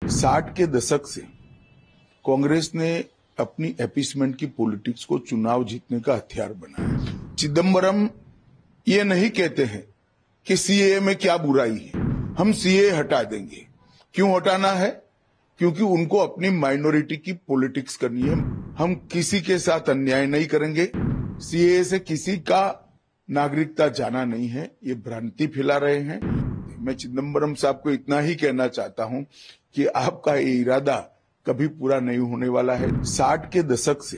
60 के दशक से कांग्रेस ने अपनी अपीसमेंट की पॉलिटिक्स को चुनाव जीतने का हथियार बनाया। चिदंबरम ये नहीं कहते हैं कि सीएए में क्या बुराई है, हम सीएए हटा देंगे। क्यों हटाना है? क्योंकि उनको अपनी माइनॉरिटी की पॉलिटिक्स करनी है। हम किसी के साथ अन्याय नहीं करेंगे। सीएए से किसी का नागरिकता जाना नहीं है, ये भ्रांति फैला रहे हैं। मैं चिदंबरम साहब को इतना ही कहना चाहता हूं कि आपका ये इरादा कभी पूरा नहीं होने वाला है। 60 के दशक से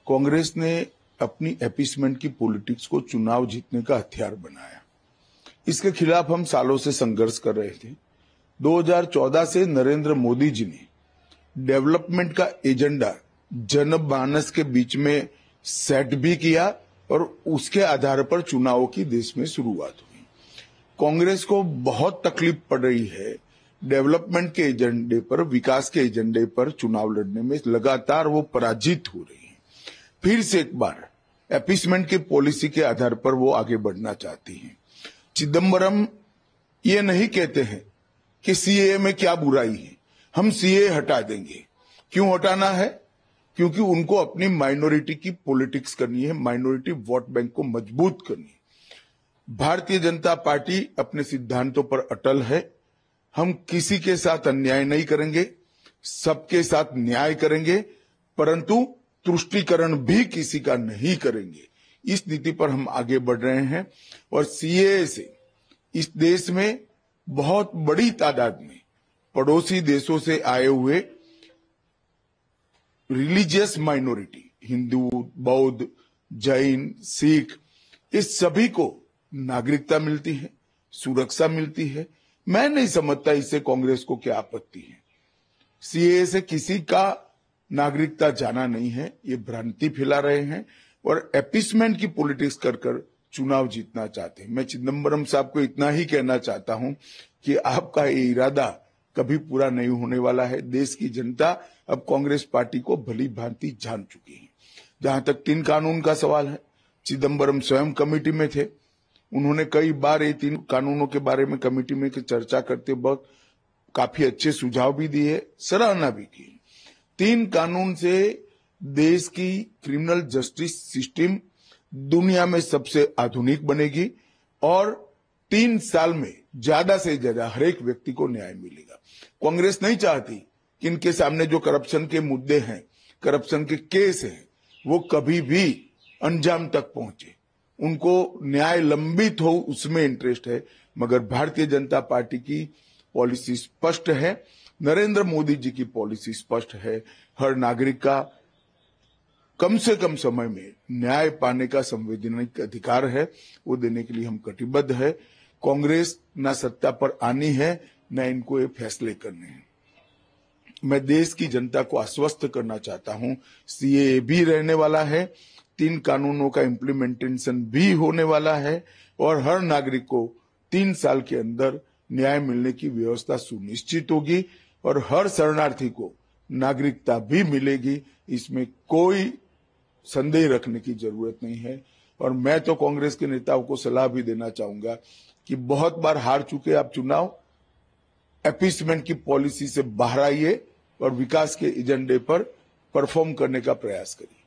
कांग्रेस ने अपनी अपीसमेंट की पॉलिटिक्स को चुनाव जीतने का हथियार बनाया। इसके खिलाफ हम सालों से संघर्ष कर रहे थे। 2014 से नरेंद्र मोदी जी ने डेवलपमेंट का एजेंडा जनमानस के बीच में सेट भी किया और उसके आधार पर चुनावों की देश में शुरुआत हुई। कांग्रेस को बहुत तकलीफ पड़ रही है डेवलपमेंट के एजेंडे पर, विकास के एजेंडे पर चुनाव लड़ने में। लगातार वो पराजित हो रही है। फिर से एक बार अपीसमेंट की पॉलिसी के आधार पर वो आगे बढ़ना चाहती हैं। चिदंबरम ये नहीं कहते हैं कि सीएए में क्या बुराई है, हम सीएए हटा देंगे। क्यों हटाना है? क्योंकि उनको अपनी माइनॉरिटी की पॉलिटिक्स करनी है, माइनॉरिटी वोट बैंक को मजबूत करनी है। भारतीय जनता पार्टी अपने सिद्धांतों पर अटल है। हम किसी के साथ अन्याय नहीं करेंगे, सबके साथ न्याय करेंगे, परंतु तुष्टीकरण भी किसी का नहीं करेंगे। इस नीति पर हम आगे बढ़ रहे हैं और सीएए से इस देश में बहुत बड़ी तादाद में पड़ोसी देशों से आए हुए रिलीजियस माइनॉरिटी, हिंदू, बौद्ध, जैन, सिख, इस सभी को नागरिकता मिलती है, सुरक्षा मिलती है। मैं नहीं समझता इससे कांग्रेस को क्या आपत्ति है। सीएए से किसी का नागरिकता जाना नहीं है, ये भ्रांति फैला रहे हैं और अपीसमेंट की पॉलिटिक्स कर चुनाव जीतना चाहते हैं। मैं चिदंबरम साहब को इतना ही कहना चाहता हूं कि आपका ये इरादा कभी पूरा नहीं होने वाला है। देश की जनता अब कांग्रेस पार्टी को भली भांति जान चुकी है। जहां तक 3 कानून का सवाल है, चिदंबरम स्वयं कमेटी में थे। उन्होंने कई बार ये 3 कानूनों के बारे में कमेटी में चर्चा करते वक्त काफी अच्छे सुझाव भी दिए, सराहना भी की। 3 कानून से देश की क्रिमिनल जस्टिस सिस्टम दुनिया में सबसे आधुनिक बनेगी और 3 साल में ज्यादा से ज्यादा हर एक व्यक्ति को न्याय मिलेगा। कांग्रेस नहीं चाहती कि इनके सामने जो करप्शन के मुद्दे हैं, करप्शन के केस हैं, वो कभी भी अंजाम तक पहुंचे। उनको न्याय लंबित हो, उसमें इंटरेस्ट है। मगर भारतीय जनता पार्टी की पॉलिसी स्पष्ट है, नरेंद्र मोदी जी की पॉलिसी स्पष्ट है। हर नागरिक का कम से कम समय में न्याय पाने का संवैधानिक अधिकार है, वो देने के लिए हम कटिबद्ध है। कांग्रेस ना सत्ता पर आनी है, न इनको ये फैसले करने हैं। मैं देश की जनता को आश्वस्त करना चाहता हूं, सीएए भी रहने वाला है, 3 कानूनों का इम्प्लीमेंटेशन भी होने वाला है और हर नागरिक को 3 साल के अंदर न्याय मिलने की व्यवस्था सुनिश्चित होगी और हर शरणार्थी को नागरिकता भी मिलेगी। इसमें कोई संदेह रखने की जरूरत नहीं है। और मैं तो कांग्रेस के नेताओं को सलाह भी देना चाहूंगा कि बहुत बार हार चुके आप चुनाव, अपीसमेंट की पॉलिसी से बाहर आइए और विकास के एजेंडे पर परफॉर्म करने का प्रयास करिए।